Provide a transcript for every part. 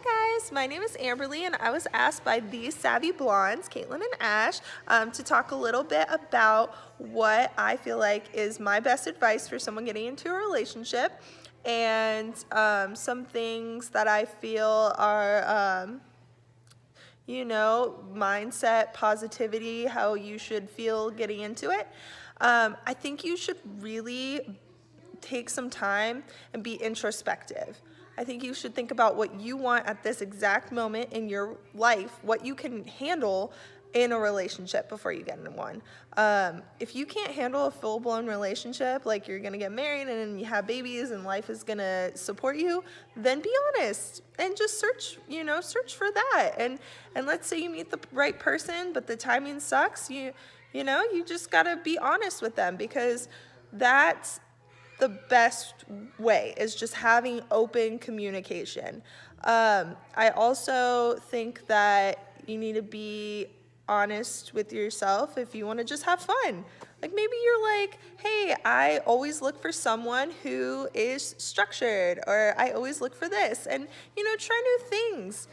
Hi guys, my name is Amberly and I was asked by these savvy blondes, Caitlin and Ash, to talk a little bit about what I feel like is my best advice for someone getting into a relationship and some things that I feel are mindset, positivity, how you should feel getting into it. I think you should really take some time and be introspective. I think you should think about what you want at this exact moment in your life, what you can handle in a relationship before you get into one. If you can't handle a full-blown relationship, like you're gonna get married and you have babies and life is gonna support you, then be honest and just search for that. And let's say you meet the right person, but the timing sucks. You just gotta be honest with them, because that's the best way, is just having open communication. I also think that you need to be honest with yourself if you want to just have fun. Like maybe you're like, hey, I always look for someone who is structured, or I always look for this, and try new things.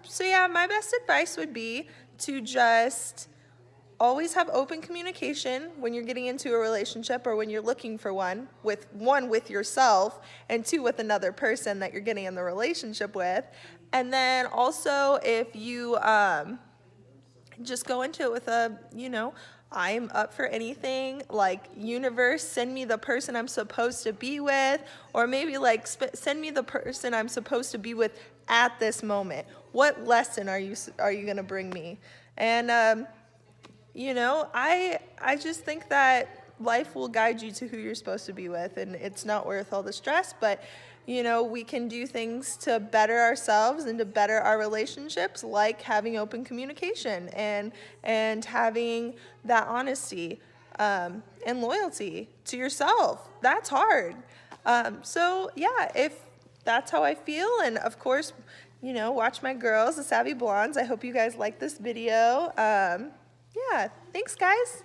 So yeah, my best advice would be to just always have open communication when you're getting into a relationship, or when you're looking for one with yourself, and two with another person that you're getting in the relationship with. And then also, if you just go into it with I'm up for anything, like, universe, send me the person I'm supposed to be with, or maybe like send me the person I'm supposed to be with at this moment. What lesson are you gonna bring me? And I just think that life will guide you to who you're supposed to be with, and it's not worth all the stress. But we can do things to better ourselves and to better our relationships, like having open communication and having that honesty, and loyalty to yourself. That's hard. So yeah, if that's how I feel, and of course, watch my girls, the Savvy Blondes. I hope you guys like this video. Yeah, thanks guys.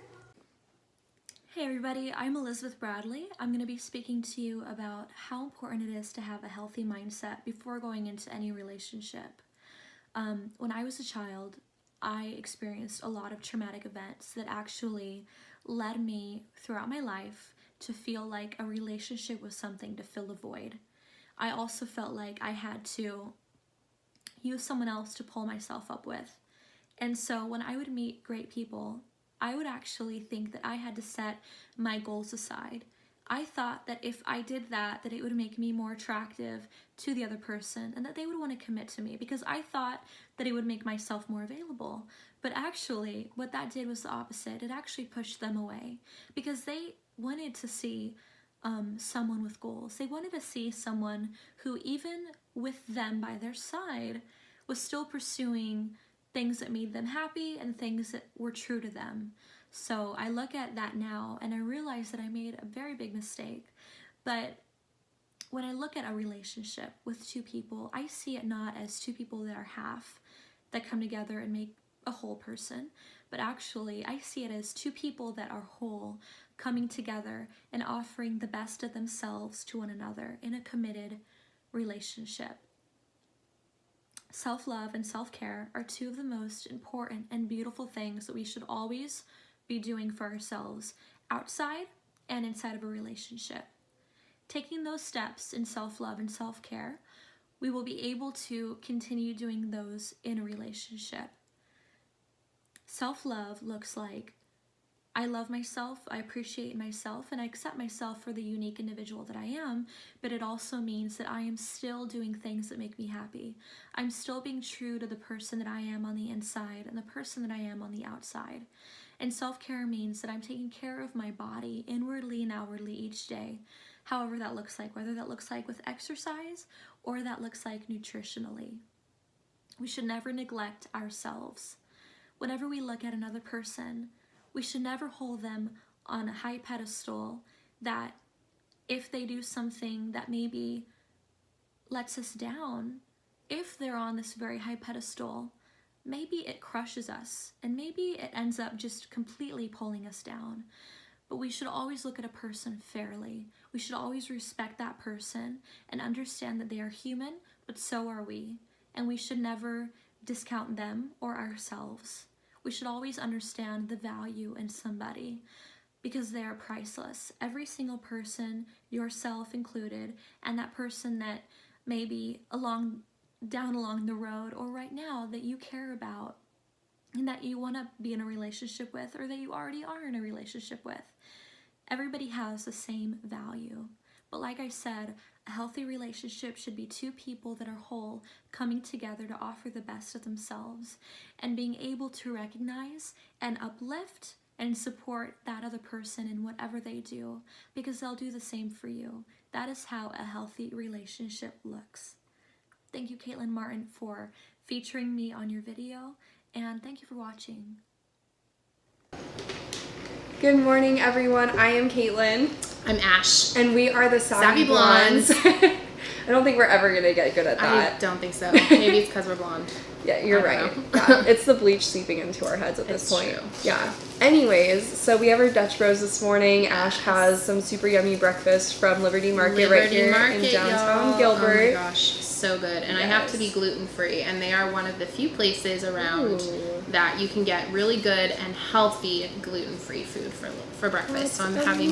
Hey everybody, I'm Elizabeth Bradley. I'm going to be speaking to you about how important it is to have a healthy mindset before going into any relationship. When I was a child, I experienced a lot of traumatic events that actually led me throughout my life to feel like a relationship was something to fill a void. I also felt like I had to use someone else to pull myself up with. And so when I would meet great people, I would actually think that I had to set my goals aside. I thought that if I did that, that it would make me more attractive to the other person and that they would want to commit to me, because I thought that it would make myself more available. But actually, what that did was the opposite. It actually pushed them away, because they wanted to see someone with goals. They wanted to see someone who, even with them by their side, was still pursuing things that made them happy and things that were true to them. So I look at that now and I realize that I made a very big mistake. But when I look at a relationship with two people, I see it not as two people that are half, that come together and make a whole person, but actually I see it as two people that are whole, coming together and offering the best of themselves to one another in a committed relationship. Self-love and self-care are two of the most important and beautiful things that we should always be doing for ourselves, outside and inside of a relationship. Taking those steps in self-love and self-care, we will be able to continue doing those in a relationship. Self-love looks like I love myself, I appreciate myself, and I accept myself for the unique individual that I am, but it also means that I am still doing things that make me happy. I'm still being true to the person that I am on the inside and the person that I am on the outside. And self-care means that I'm taking care of my body inwardly and outwardly each day, however that looks like, whether that looks like with exercise or that looks like nutritionally. We should never neglect ourselves. Whenever we look at another person, we should never hold them on a high pedestal that if they do something that maybe lets us down, if they're on this very high pedestal, maybe it crushes us and maybe it ends up just completely pulling us down. But we should always look at a person fairly. We should always respect that person and understand that they are human, but so are we. and we should never discount them or ourselves. We should always understand the value in somebody because they are priceless. Every single person, yourself included, and that person that maybe down along the road or right now that you care about and that you want to be in a relationship with, or that you already are in a relationship with. Everybody has the same value. But like I said, a healthy relationship should be two people that are whole, coming together to offer the best of themselves and being able to recognize and uplift and support that other person in whatever they do, because they'll do the same for you. That is how a healthy relationship looks. Thank you, Caitlin Martin, for featuring me on your video, and thank you for watching. Good morning, everyone. I am Caitlin. I'm Ash. And we are the Savvy Blondes. I don't think we're ever going to get good at that. I don't think so. Maybe it's because we're blonde. Yeah, you're right. Yeah, it's the bleach seeping into our heads at this point. True. Yeah. Anyways, so we have our Dutch Bros this morning. Ash has some super yummy breakfast from Liberty Market right here in downtown Gilbert. Oh my gosh, so good. And yes. I have to be gluten-free, and they are one of the few places around that you can get really good and healthy gluten-free food for breakfast. So I'm having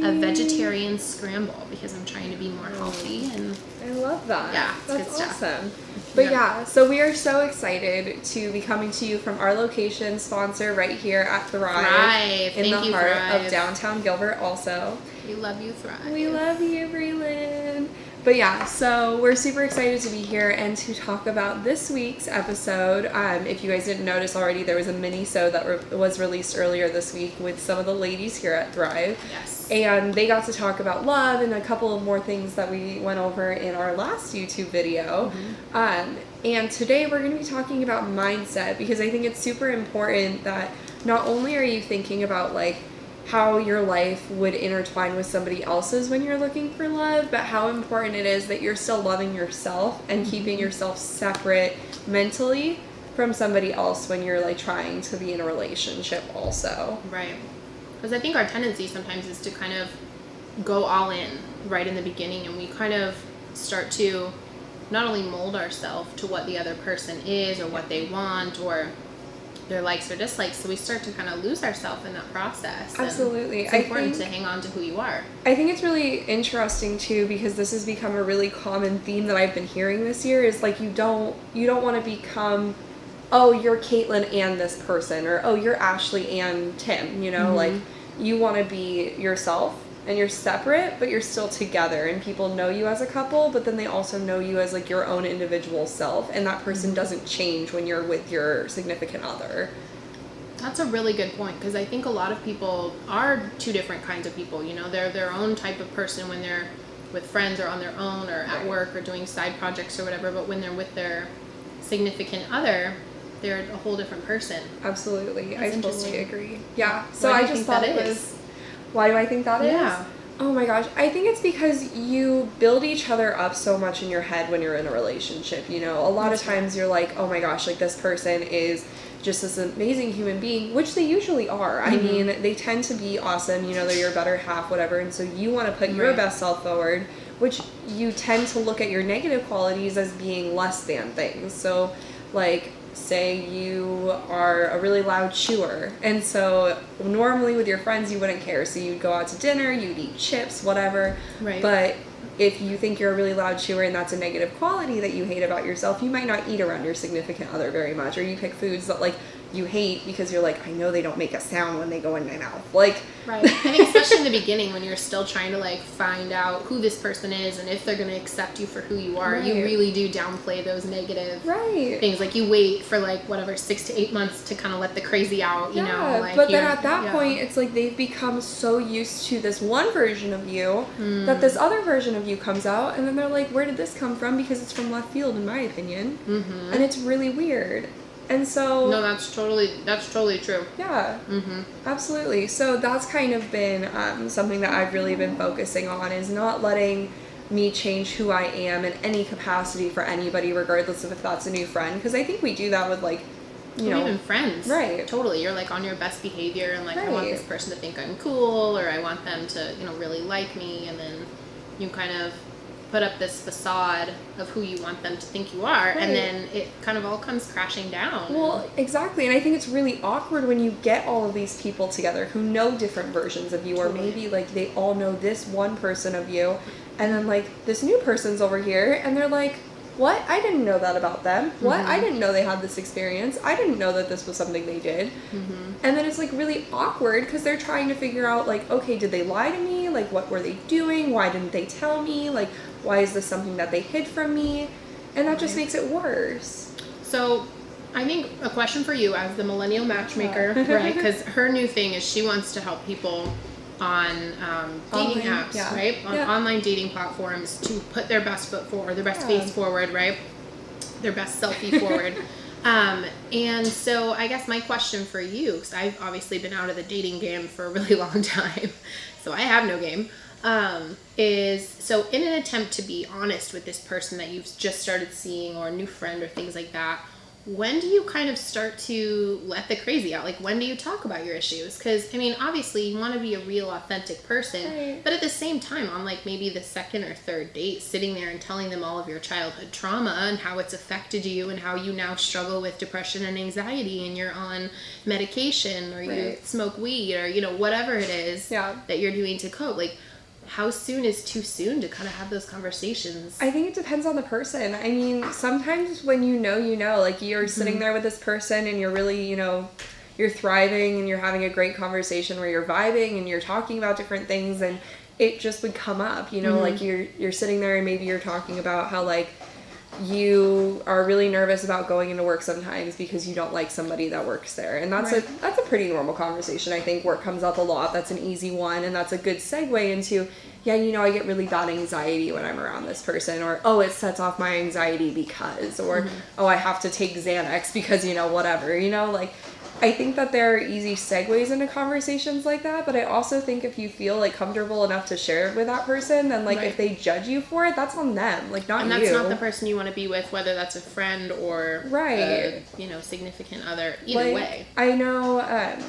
a vegetarian scramble because I'm trying to be more healthy. And I love that. Yeah, it's that's good awesome. stuff. But yeah, so we are so excited to be coming to you from our location sponsor right here at Thrive. In the heart of downtown Gilbert also. We love you, Thrive. We love you, Breland. But yeah, so we're super excited to be here and to talk about this week's episode. If you guys didn't notice already, there was a mini-sode that was released earlier this week with some of the ladies here at Thrive. Yes. And they got to talk about love and a couple of more things that we went over in our last YouTube video. And today we're going to be talking about mindset, because I think it's super important that not only are you thinking about like how your life would intertwine with somebody else's when you're looking for love, but how important it is that you're still loving yourself and keeping yourself separate mentally from somebody else when you're like trying to be in a relationship also. Right. Because I think our tendency sometimes is to kind of go all in right in the beginning, and we kind of start to not only mold ourselves to what the other person is or what they want or their likes or dislikes, so we start to kind of lose ourselves in that process. Absolutely. And it's important to hang on to who you are. I think it's really interesting too, because this has become a really common theme that I've been hearing this year, is like you don't want to become, oh, you're Caitlin and this person, or oh, you're Ashley and Tim, you know, like you want to be yourself and you're separate, but you're still together, and people know you as a couple, but then they also know you as like your own individual self, and that person doesn't change when you're with your significant other. That's a really good point, because I think a lot of people are two different kinds of people. You know, they're their own type of person when they're with friends or on their own or at work or doing side projects or whatever, but when they're with their significant other, they're a whole different person. Absolutely. That's I totally agree. Yeah. So Why I do you just think thought that it is? was, why do I think that is? Yeah. Oh my gosh. I think it's because you build each other up so much in your head when you're in a relationship. You know, a lot of times you're like, oh my gosh, like this person is just this amazing human being, which they usually are. I mean, they tend to be awesome. You know, they're your better half, whatever. And so you want to put your best self forward, which you tend to look at your negative qualities as being less than things. So like, say you are a really loud chewer, and so normally with your friends you wouldn't care, so you'd go out to dinner, you'd eat chips, whatever, but if you think you're a really loud chewer and that's a negative quality that you hate about yourself, you might not eat around your significant other very much, or you pick foods that like you hate because you're like, I know they don't make a sound when they go in my mouth, like I think especially in the beginning when you're still trying to like find out who this person is and if they're going to accept you for who you are, you really do downplay those negative things. Like you wait for like whatever 6 to 8 months to kind of let the crazy out, you know, like, but then at that point it's like they've become so used to this one version of you that this other version of you comes out, and then they're like, where did this come from? Because it's from left field in my opinion. And it's really weird. And so no, that's totally true. Yeah. Absolutely. So that's kind of been something that I've really been focusing on, is not letting me change who I am in any capacity for anybody, regardless of if that's a new friend, because I think we do that with like, you know, even friends. Right. Totally. You're like on your best behavior and like, I want this person to think I'm cool, or I want them to, you know, really like me, and then you kind of put up this facade of who you want them to think you are, Right. and then it kind of all comes crashing down. Well, exactly. And I think it's really awkward when you get all of these people together who know different versions of you, or maybe like they all know this one person of you, and then like this new person's over here and they're like, what? I didn't know that about them. What? I didn't know they had this experience. I didn't know that this was something they did. And then it's like really awkward because they're trying to figure out like, okay, did they lie to me? Like, what were they doing? Why didn't they tell me? Like, why is this something that they hid from me? And that just makes it worse. So I think a question for you as the millennial matchmaker, right? Because her new thing is she wants to help people on dating Online, apps, yeah. right? On Yeah. online dating platforms to put their best foot forward, their best face forward, right? Their best selfie forward. And so I guess my question for you, because I've obviously been out of the dating game for a really long time, so I have no game, is so in an attempt to be honest with this person that you've just started seeing, or a new friend or things like that, when do you kind of start to let the crazy out? Like, when do you talk about your issues? Because, I mean, obviously you want to be a real, authentic person, Right. but at the same time, on like maybe the second or third date, sitting there and telling them all of your childhood trauma and how it's affected you and how you now struggle with depression and anxiety and you're on medication, or you Right. smoke weed, or, you know, whatever it is Yeah. that you're doing to cope. Like, how soon is too soon to kind of have those conversations? I think it depends on the person. I mean, sometimes when you know, like you're sitting there with this person and you're really, you're thriving and you're having a great conversation where you're vibing and you're talking about different things, and it just would come up, like you're sitting there and maybe you're talking about how like you are really nervous about going into work sometimes because you don't like somebody that works there. And that's Right. that's a pretty normal conversation. I think work comes up a lot. That's an easy one, and that's a good segue into, yeah, I get really bad anxiety when I'm around this person, or oh, it sets off my anxiety because, or oh, I have to take Xanax because, whatever, like I think that there are easy segues into conversations like that, but I also think if you feel like comfortable enough to share it with that person, then like Right. if they judge you for it, that's on them, like not And you. that's not the person you want to be with, whether that's a friend or Right. significant other. Either Like, way. I know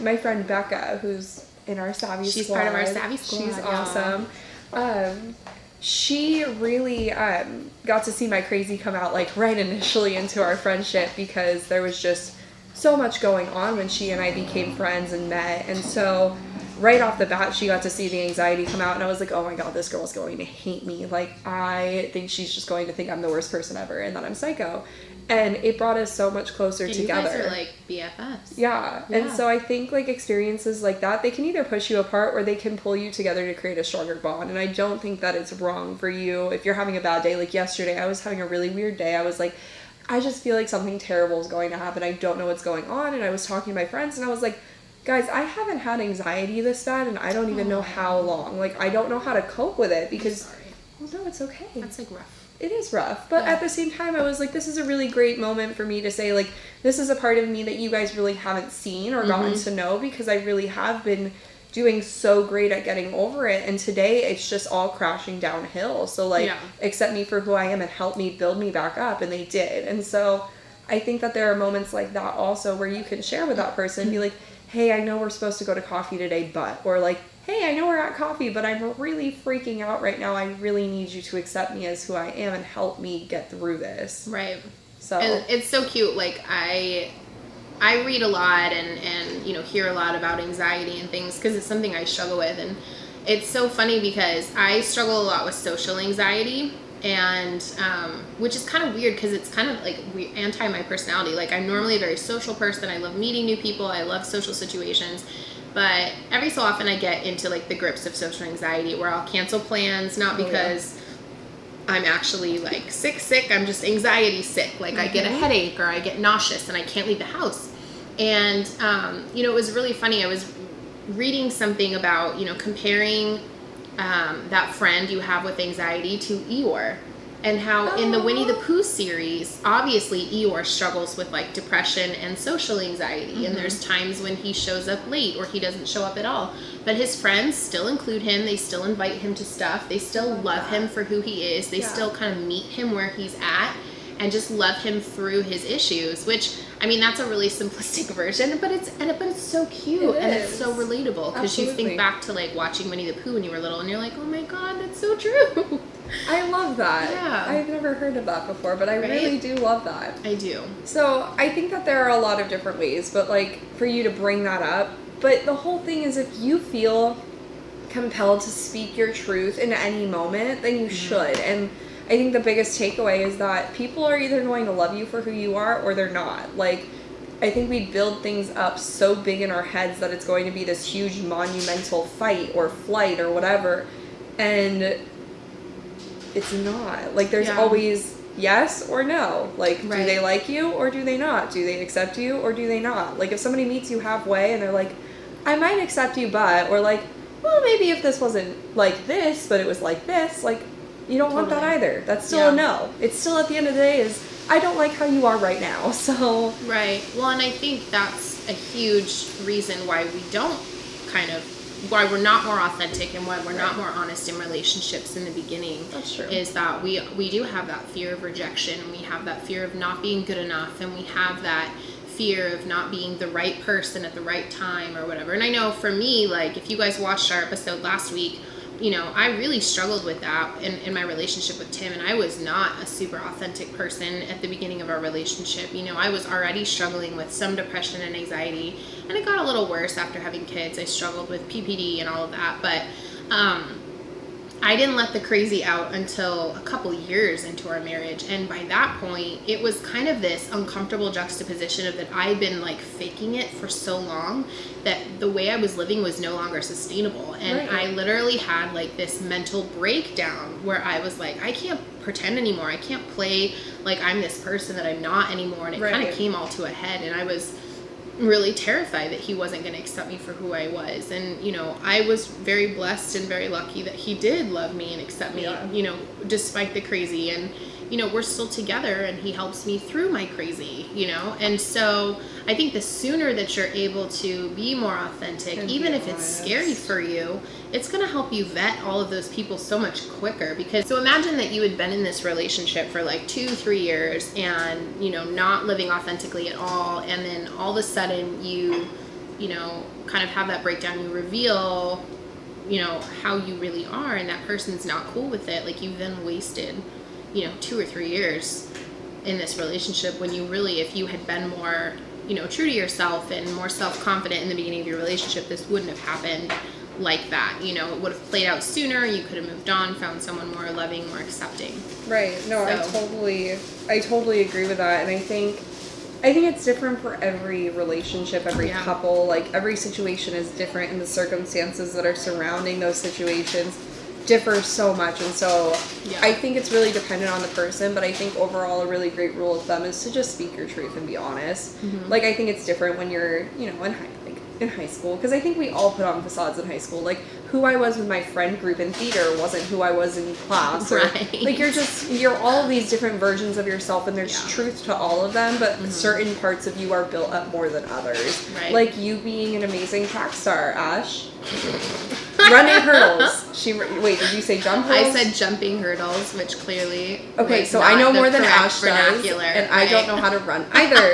my friend Becca, who's in our Savvy She's squad. part of our Savvy squad, She's y'all. awesome. She really got to see my crazy come out like right initially into our friendship, because there was just so much going on when she and I became friends and met. And so right off the bat, she got to see the anxiety come out, and I was like, oh my god, this girl's going to hate me. Like, I think she's just going to think I'm the worst person ever and that I'm psycho. And it brought us so much closer And together. you guys are like BFFs. Yeah. And Yeah. so I think like experiences like that, they can either push you apart or they can pull you together to create a stronger bond. And I don't think that it's wrong for you if you're having a bad day. Like yesterday, I was having a really weird day. I was like, I just feel like something terrible is going to happen. I don't know what's going on. And I was talking to my friends and I was like, guys, I haven't had anxiety this bad and I don't even know how long. Like, I don't know how to cope with it because, Sorry. well, no, it's okay. That's like rough. It is rough, but Yeah. at the same time I was like, this is a really great moment for me to say like, this is a part of me that you guys really haven't seen or gotten to know, because I really have been doing so great at getting over it, and today it's just all crashing downhill. So like, Yeah. accept me for who I am and help me build me back up, and they did. And so I think that there are moments like that also where you can share with that person, be like, hey, I know we're supposed to go to coffee today, but, or like, hey, I know we're at coffee, but I'm really freaking out right now. I really need you to accept me as who I am and help me get through this. Right. So And it's so cute. Like, I read a lot and hear a lot about anxiety and things because it's something I struggle with. And it's so funny because I struggle a lot with social anxiety, and which is kind of weird because it's kind of like anti my personality. Like, I'm normally a very social person. I love meeting new people. I love social situations. But every so often I get into like the grips of social anxiety where I'll cancel plans, not because I'm actually like sick. I'm just anxiety sick. Like, I get a headache or I get nauseous and I can't leave the house. And, it was really funny. I was reading something about, comparing that friend you have with anxiety to Eeyore, and how in the Winnie the Pooh series, obviously Eeyore struggles with like depression and social anxiety, and there's times when he shows up late or he doesn't show up at all, but his friends still include him. They still invite him to stuff. They still love him for who he is. They still kind of meet him where he's at. and just love him through his issues, which, I mean, that's a really simplistic version, but it's so cute and it's so relatable, because you think back to like watching Winnie the Pooh when you were little and you're like, oh my god, that's so true. I love that. Yeah. I've never heard of that before, but I really do love that. I do. So I think that there are a lot of different ways, but like for you to bring that up, but the whole thing is, if you feel compelled to speak your truth in any moment, then you should. And I think the biggest takeaway is that people are either going to love you for who you are or they're not. Like, I think we build things up so big in our heads that it's going to be this huge monumental fight or flight or whatever, and it's not. Like, there's always yes or no. Like, do they like you or do they not? Do they accept you or do they not? Like, if somebody meets you halfway and they're like, I might accept you, but, or like, well, maybe if this wasn't like this, but it was like this, like, you don't want that either. That's still a no. It's still, at the end of the day, is, I don't like how you are right now, so. Right. Well, and I think that's a huge reason why we don't why we're not more authentic and why we're not more honest in relationships in the beginning. That's true. Is that we do have that fear of rejection, and we have that fear of not being good enough, and we have that fear of not being the right person at the right time or whatever. And I know for me, like, if you guys watched our episode last week, you know, I really struggled with that in my relationship with Tim, and I was not a super authentic person at the beginning of our relationship. You know, I was already struggling with some depression and anxiety, and it got a little worse after having kids. I struggled with PPD and all of that, but I didn't let the crazy out until a couple years into our marriage, and by that point, it was kind of this uncomfortable juxtaposition of that I'd been like faking it for so long that the way I was living was no longer sustainable, and I literally had like this mental breakdown where I was like, I can't pretend anymore. I can't play like I'm this person that I'm not anymore, and it kind of came all to a head, and I was really terrified that he wasn't going to accept me for who I was. And, you know, I was very blessed and very lucky that he did love me and accept me, you know, despite the crazy. And, you know, we're still together, and he helps me through my crazy, you know. And so I think the sooner that you're able to be more authentic, and even if it's scary for you, it's going to help you vet all of those people so much quicker. Because, so imagine that you had been in this relationship for like 2-3 years and, you know, not living authentically at all. And then all of a sudden you know, kind of have that breakdown. You reveal, you know, how you really are, and that person's not cool with it. Like, you've then wasted, you know, 2 or 3 years in this relationship, when you really, if you had been more, you know, true to yourself and more self-confident in the beginning of your relationship, this wouldn't have happened like that. You know, it would have played out sooner. You could have moved on, found someone more loving, more accepting. Right. No, so. I totally agree with that. And I think it's different for every relationship, every couple. Like, every situation is different, and the circumstances that are surrounding those situations differ so much. And so I think it's really dependent on the person, but I think overall a really great rule of thumb is to just speak your truth and be honest. Like, I think it's different when you're, you know, in high school, because I think we all put on facades in high school. Like, who I was with my friend group in theater wasn't who I was in class. Or, like, you're all of these different versions of yourself, and there's truth to all of them, but certain parts of you are built up more than others. Like you being an amazing track star, Ash. Running hurdles. Wait, did you say jump hurdles? I said jumping hurdles, which clearly so I know more than Ash does, and I don't know how to run either.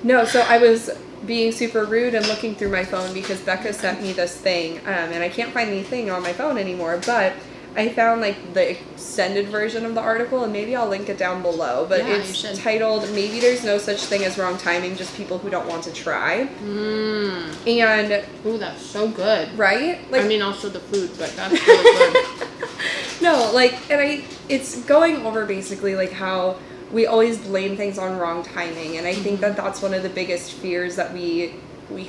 No, so I was being super rude and looking through my phone because Becca sent me this thing, and I can't find anything on my phone anymore, but I found like the extended version of the article, and maybe I'll link it down below, but it's titled, "Maybe There's No Such Thing as Wrong Timing, Just People Who Don't Want to Try." And ooh, that's so good. Right? Like, I mean, also the food, but that's really good. No, like, and it's going over basically like how we always blame things on wrong timing, and I think that that's one of the biggest fears that we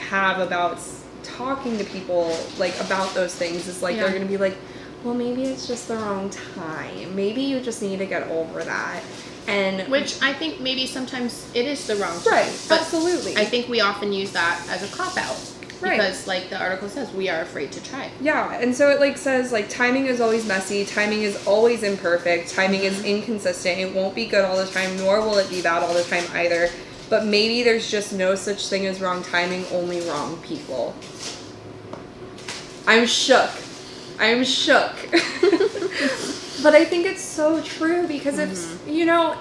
have about talking to people, like, about those things, is like they're gonna be like, well, maybe it's just the wrong time, maybe you just need to get over that. And which I think maybe sometimes it is the wrong time. Right, absolutely. I think we often use that as a cop-out. Because, like the article says, we are afraid to try. Yeah, and so it, like, says, like, timing is always messy, timing is always imperfect, timing is inconsistent, it won't be good all the time, nor will it be bad all the time either. But maybe there's just no such thing as wrong timing, only wrong people. I'm shook. But I think it's so true, because if, you know,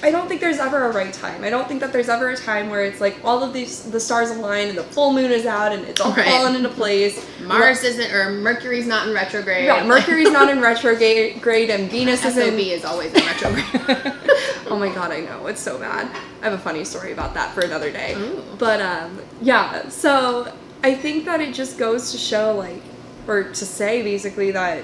I don't think there's ever a right time. I don't think that there's ever a time where it's like all of the stars align and the full moon is out and it's all falling into place. Mars isn't, or Mercury's not in retrograde. Yeah, Mercury's not in retrograde and Venus SOB is always in retrograde. Oh my god, I know. It's so bad. I have a funny story about that for another day. Ooh. But yeah, so I think that it just goes to show, like, or to say basically that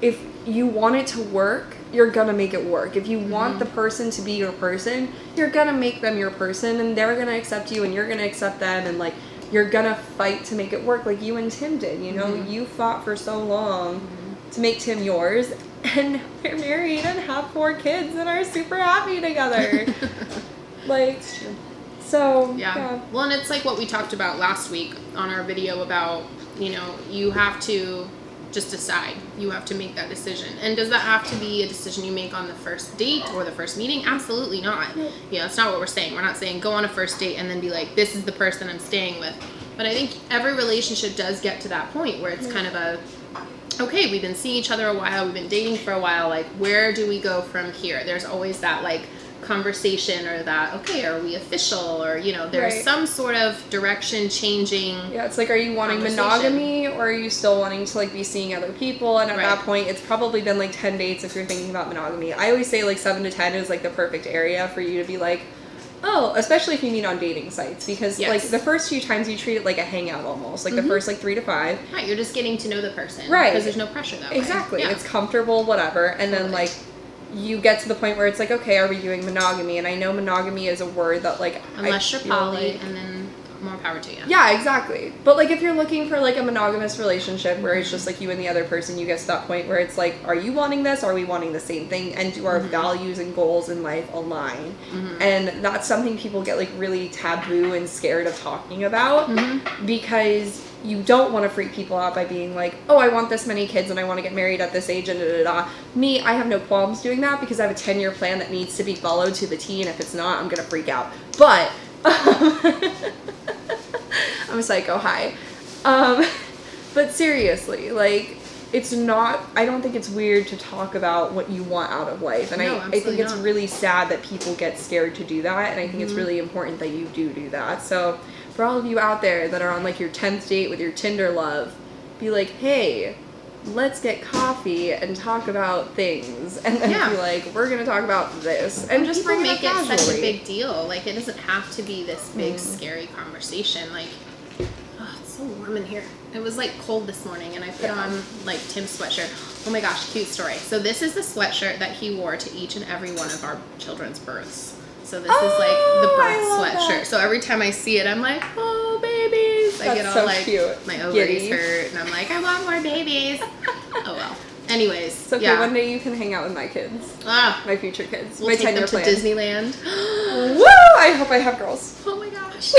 if you want it to work, you're gonna make it work. If you want the person to be your person, you're gonna make them your person, and they're gonna accept you and you're gonna accept them, and like you're gonna fight to make it work, like you and Tim did. You know, you fought for so long to make Tim yours, and now they're married and have 4 kids and are super happy together. Like, so Yeah. Well, and it's like what we talked about last week on our video about, you know, you have to just decide. You have to make that decision. And does that have to be a decision you make on the first date or the first meeting? Absolutely not. You know, that's not what we're saying. We're not saying go on a first date and then be like, this is the person I'm staying with. But I think every relationship does get to that point where it's kind of a, okay, we've been seeing each other a while, we've been dating for a while, like, where do we go from here? There's always that, like, conversation or that, okay, are we official, or, you know, there's some sort of direction changing. Yeah, it's like, are you wanting monogamy, or are you still wanting to, like, be seeing other people? And at that point, it's probably been like 10 dates if you're thinking about monogamy. I always say like 7 to 10 is like the perfect area for you to be like, oh, especially if you meet on dating sites, because like the first few times you treat it like a hangout almost, like the first like 3 to 5. Right, you're just getting to know the person. Right. Because there's no pressure that way. Exactly. It's comfortable, whatever. And then like you get to the point where it's like, okay, are we doing monogamy? And I know monogamy is a word that like, unless you're poly, and then more power to you. Yeah, exactly. But like if you're looking for like a monogamous relationship where it's just like you and the other person, you get to that point where it's like, are you wanting this? Are we wanting the same thing? And do our values and goals in life align? And that's something people get like really taboo and scared of talking about because you don't want to freak people out by being like, oh, I want this many kids and I want to get married at this age and da-da-da. Me, I have no qualms doing that because I have a 10-year plan that needs to be followed to the T, and if it's not, I'm going to freak out. But I'm a psycho, hi. But seriously, like, it's not, I don't think it's weird to talk about what you want out of life. And I think it's really sad that people get scared to do that. And I think it's really important that you do that. So for all of you out there that are on like your 10th date with your Tinder love, be like, hey, let's get coffee and talk about things. And then be like, we're going to talk about this. And just bring it up casually. Make it such a big deal. Like, it doesn't have to be this big, scary conversation. Like, oh, it's so warm in here. It was like cold this morning, and I put on like Tim's sweatshirt. Oh my gosh, cute story. So this is the sweatshirt that he wore to each and every one of our children's births. So this is like the birth sweatshirt. So every time I see it, I'm like, oh, babies. I get all like, cute. My ovaries hurt, and I'm like, I want more babies. Oh well. Anyways, it's okay. One day you can hang out with my kids. My future kids. We'll my take them to Disneyland. Woo! I hope I have girls. Oh my gosh.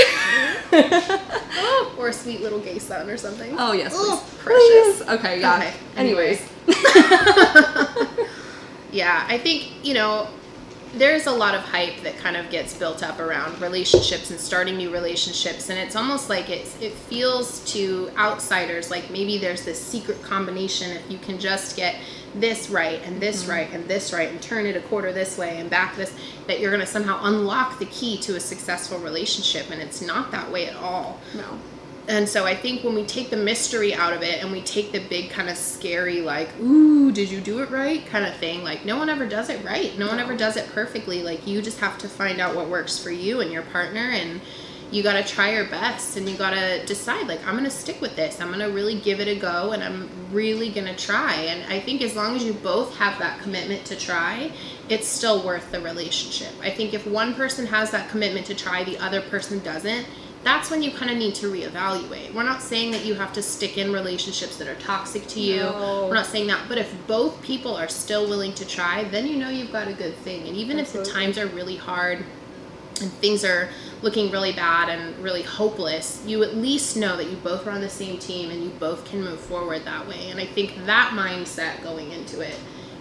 Or a sweet little gay son or something. Oh yes, oh, precious. Okay, yeah. Okay. Anyways. Yeah, I think, you know, there's a lot of hype that kind of gets built up around relationships and starting new relationships, and it's almost like it feels to outsiders like maybe there's this secret combination if you can just get this right and this right and this right and turn it a quarter this way and back this, that you're going to somehow unlock the key to a successful relationship, and it's not that way at all. No. And so I think when we take the mystery out of it and we take the big kind of scary, like, ooh, did you do it right kind of thing, like, no one ever does it right. No one ever does it perfectly. Like, you just have to find out what works for you and your partner, and you got to try your best, and you got to decide, like, I'm going to stick with this. I'm going to really give it a go, and I'm really going to try. And I think as long as you both have that commitment to try, it's still worth the relationship. I think if one person has that commitment to try, the other person doesn't, that's when you kind of need to reevaluate. We're not saying that you have to stick in relationships that are toxic to you. No. We're not saying that. But if both people are still willing to try, then you know you've got a good thing. And even if the times are really hard and things are looking really bad and really hopeless, you at least know that you both are on the same team and you both can move forward that way. And I think that mindset going into it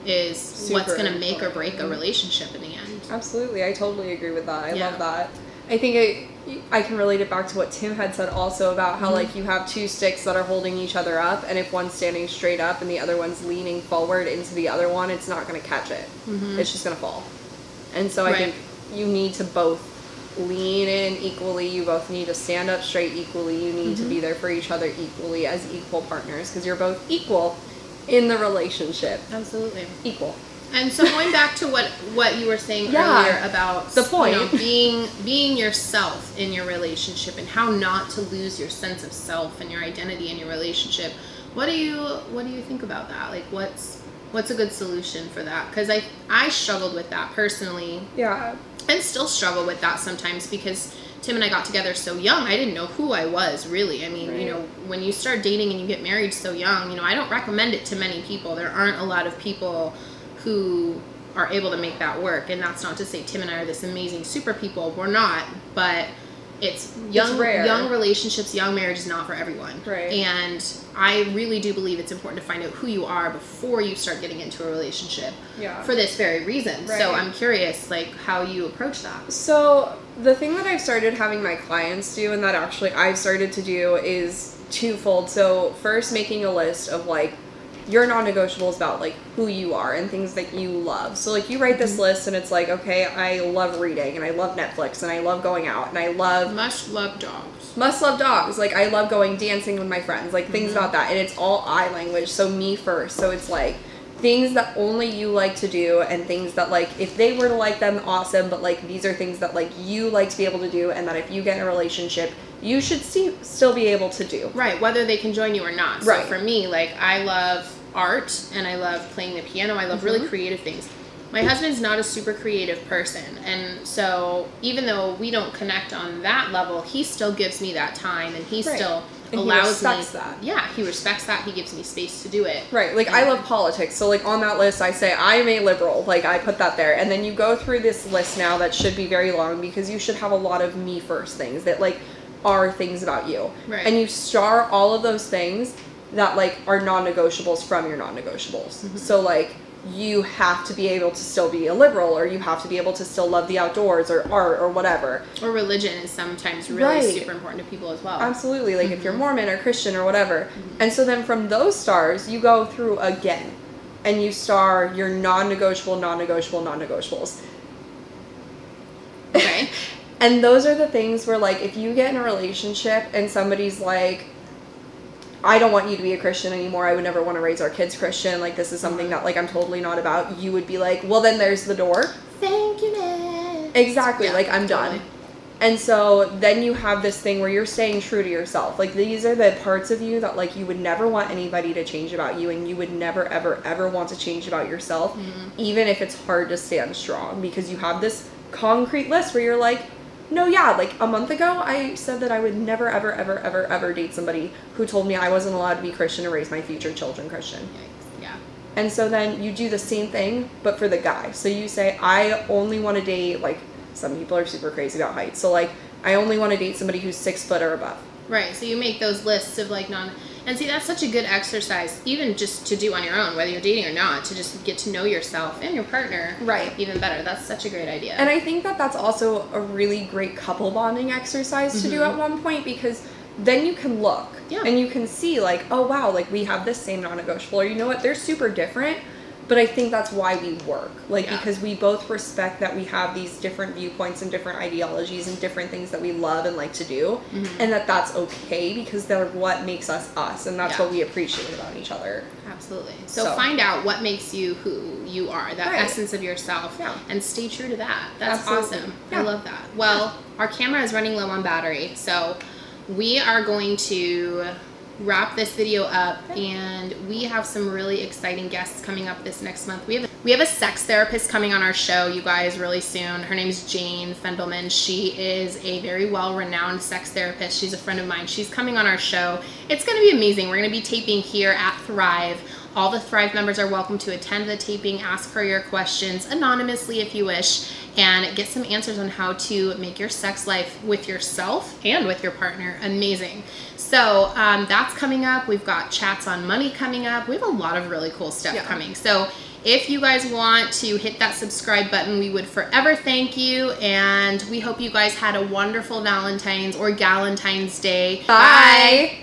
is what's going to make or break a relationship in the end. Absolutely. I totally agree with that. I love that. I think I can relate it back to what Tim had said also about how like you have 2 sticks that are holding each other up, and if one's standing straight up and the other one's leaning forward into the other one, it's not going to catch it. It's just going to fall. And so I Right. think you need to both lean in equally. You both need to stand up straight equally. You need to be there for each other equally as equal partners, because you're both equal in the relationship. Absolutely. Equal. And so going back to what you were saying Yeah, earlier about the point. being yourself in your relationship and how not to lose your sense of self and your identity in your relationship. What do you think about that? Like what's a good solution for that? Because I struggled with that personally. Yeah. And still struggle with that sometimes, because Tim and I got together so young. I didn't know who I was, really. I mean, Right. when you start dating and you get married so young, I don't recommend it to many people. There aren't a lot of people who are able to make that work. And that's not to say Tim and I are this amazing super people. We're not. But it's rare. Young relationships, young marriage is not for everyone. Right. And I really do believe it's important to find out who you are before you start getting into a relationship. Yeah. For this very reason. Right. So I'm curious, like, how you approach that. So the thing that I've started having my clients do, and that actually I've started to do, is twofold. So first, making a list of like your non-negotiables about like who you are and things that you love. So like you write this list and it's like, okay, I love reading and I love Netflix and I love going out and I Must love dogs. must love dogs. Like I love going dancing with my friends, like things about that. And it's all I language. So me first. So it's like things that only you like to do, and things that like if they were to like them, awesome, but like these are things that like you like to be able to do, and that if you get in a relationship you should still be able to do. Right, whether they can join you or not. Right. So for me, like, I love art and I love playing the piano. I love really creative things. My husband's not a super creative person, and so even though we don't connect on that level, he still gives me that time, and he Right. still And he allows me. respects that. Yeah, he respects that. He gives me space to do it. Right, like I love politics, so like on that list I say I'm a liberal, like I put that there, and then you go through this list now that should be very long, because you should have a lot of me first things that like are things about you. Right. And you star all of those things that like are non-negotiables from your non-negotiables. So like you have to be able to still be a liberal, or you have to be able to still love the outdoors or art or whatever. Or religion is sometimes really Right. super important to people as well. Absolutely, like if you're Mormon or Christian or whatever. And so then from those stars, you go through again and you star your non-negotiables. Okay. And those are the things where like if you get in a relationship and somebody's like, I don't want you to be a Christian anymore, I would never want to raise our kids Christian, like this is something that like I'm totally not about, you would be like, well then there's the door. Thank you, next. Exactly, Yeah, like I'm totally. done. And so then you have this thing where you're staying true to yourself. Like these are the parts of you that like you would never want anybody to change about you, and you would never ever ever want to change about yourself, even if it's hard to stand strong, because you have this concrete list where you're like, no, yeah, like a month ago I said that I would never ever ever ever ever date somebody who told me I wasn't allowed to be Christian or raise my future children Christian. Yikes. Yeah. And so then you do the same thing, but for the guy. So you say, I only want to date, like, some people are super crazy about height. So, like, I only want to date somebody who's 6 foot or above. Right. So you make those lists of like and see, that's such a good exercise, even just to do on your own, whether you're dating or not, to just get to know yourself and your partner. Right. Even better. That's such a great idea. And I think that that's also a really great couple bonding exercise to do at one point, because then you can look and you can see like, oh wow, like we have this same non-negotiable, or you know what, they're super different, but I think that's why we work, like because we both respect that we have these different viewpoints and different ideologies and different things that we love and like to do, and that's okay, because they're what makes us us, and that's what we appreciate about each other. Absolutely. So find out what makes you who you are, that Right. essence of yourself, and stay true to that. That's Absolutely. awesome. Yeah. I love that. Well, our camera is running low on battery, so we are going to wrap this video up, and we have some really exciting guests coming up this next month. We have a sex therapist coming on our show, you guys, really soon. Her name is Jane Fendelman. She is a very well-renowned sex therapist. She's a friend of mine. She's coming on our show. It's going to be amazing. We're going to be taping here at Thrive. All the Thrive members are welcome to attend the taping, ask her your questions anonymously if you wish, and get some answers on how to make your sex life with yourself and with your partner amazing. So that's coming up. We've got chats on money coming up. We have a lot of really cool stuff coming. So if you guys want to hit that subscribe button, we would forever thank you. And we hope you guys had a wonderful Valentine's or Galentine's Day. Bye.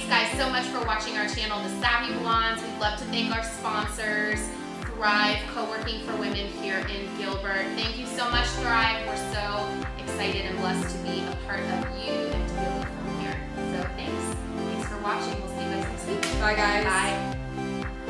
Guys, so much for watching our channel, The Savvy Blondes. We'd love to thank our sponsors, Thrive Co-working for Women here in Gilbert. Thank you so much, Thrive. We're so excited and blessed to be a part of you and to be able to come here. So thanks for watching. We'll see you guys next week. Bye, guys. Bye.